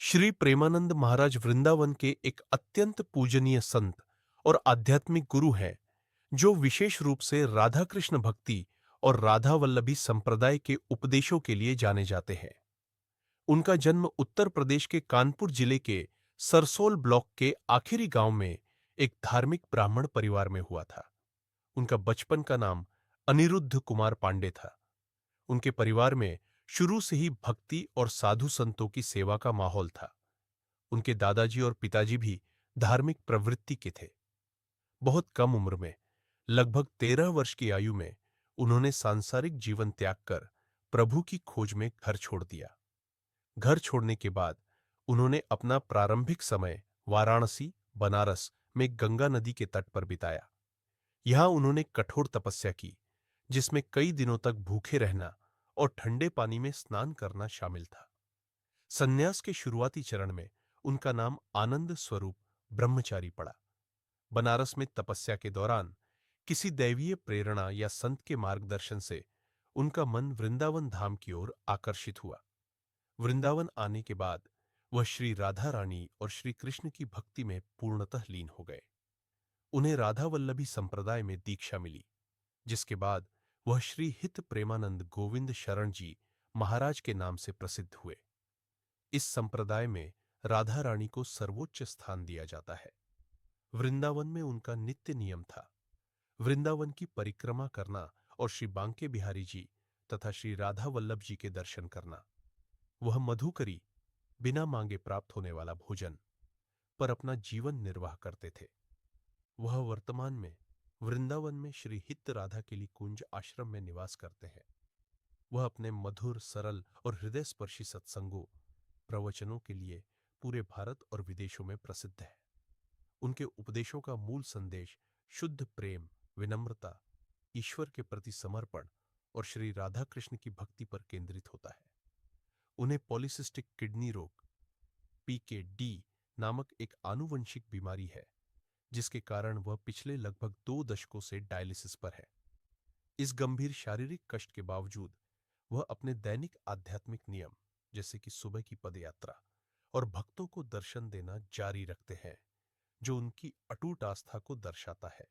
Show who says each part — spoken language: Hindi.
Speaker 1: श्री प्रेमानंद महाराज वृंदावन के एक अत्यंत पूजनीय संत और आध्यात्मिक गुरु हैं, जो विशेष रूप से राधा कृष्ण भक्ति और राधा वल्लभी संप्रदाय के उपदेशों के लिए जाने जाते हैं। उनका जन्म उत्तर प्रदेश के कानपुर जिले के सरसोल ब्लॉक के आखिरी गांव में एक धार्मिक ब्राह्मण परिवार में हुआ था। उनका बचपन का नाम अनिरुद्ध कुमार पांडे था। उनके परिवार में शुरू से ही भक्ति और साधु संतों की सेवा का माहौल था। उनके दादाजी और पिताजी भी धार्मिक प्रवृत्ति के थे। बहुत कम उम्र में, लगभग 13 वर्ष की आयु में, उन्होंने सांसारिक जीवन त्याग कर प्रभु की खोज में घर छोड़ दिया। घर छोड़ने के बाद उन्होंने अपना प्रारंभिक समय वाराणसी, बनारस में गंगा नदी के तट पर बिताया। यहां उन्होंने कठोर तपस्या की, जिसमें कई दिनों तक भूखे रहना और ठंडे पानी में स्नान करना शामिल था। संन्यास के शुरुआती चरण में उनका नाम आनंद स्वरूप ब्रह्मचारी पड़ा। बनारस में तपस्या के दौरान किसी दैवीय प्रेरणा या संत के मार्गदर्शन से उनका मन वृंदावन धाम की ओर आकर्षित हुआ। वृंदावन आने के बाद वह श्री राधा रानी और श्री कृष्ण की भक्ति में पूर्णतः लीन हो गए। उन्हें राधा वल्लभी संप्रदाय में दीक्षा मिली, जिसके बाद वह श्री हित प्रेमानंद गोविंद शरण जी महाराज के नाम से प्रसिद्ध हुए। इस संप्रदाय में राधा रानी को सर्वोच्च स्थान दिया जाता है। वृंदावन में उनका नित्य नियम था वृंदावन की परिक्रमा करना और श्री बांके बिहारी जी तथा श्री राधा वल्लभ जी के दर्शन करना। वह मधुकरी, बिना मांगे प्राप्त होने वाला भोजन, पर अपना जीवन निर्वाह करते थे। वह वर्तमान में वृंदावन में श्री हित राधा केली कुंज आश्रम में निवास करते हैं। वह अपने मधुर, सरल और हृदय स्पर्शी सत्संगों, प्रवचनों के लिए पूरे भारत और विदेशों में प्रसिद्ध है। उनके उपदेशों का मूल संदेश शुद्ध प्रेम, विनम्रता, ईश्वर के प्रति समर्पण और श्री राधा कृष्ण की भक्ति पर केंद्रित होता है। उन्हें पॉलीसिस्टिक किडनी रोग (पीकेडी) नामक एक आनुवंशिक बीमारी है, जिसके कारण वह पिछले लगभग 2 दशकों से डायलिसिस पर है। इस गंभीर शारीरिक कष्ट के बावजूद वह अपने दैनिक आध्यात्मिक नियम, जैसे कि सुबह की पदयात्रा और भक्तों को दर्शन देना जारी रखते हैं, जो उनकी अटूट आस्था को दर्शाता है।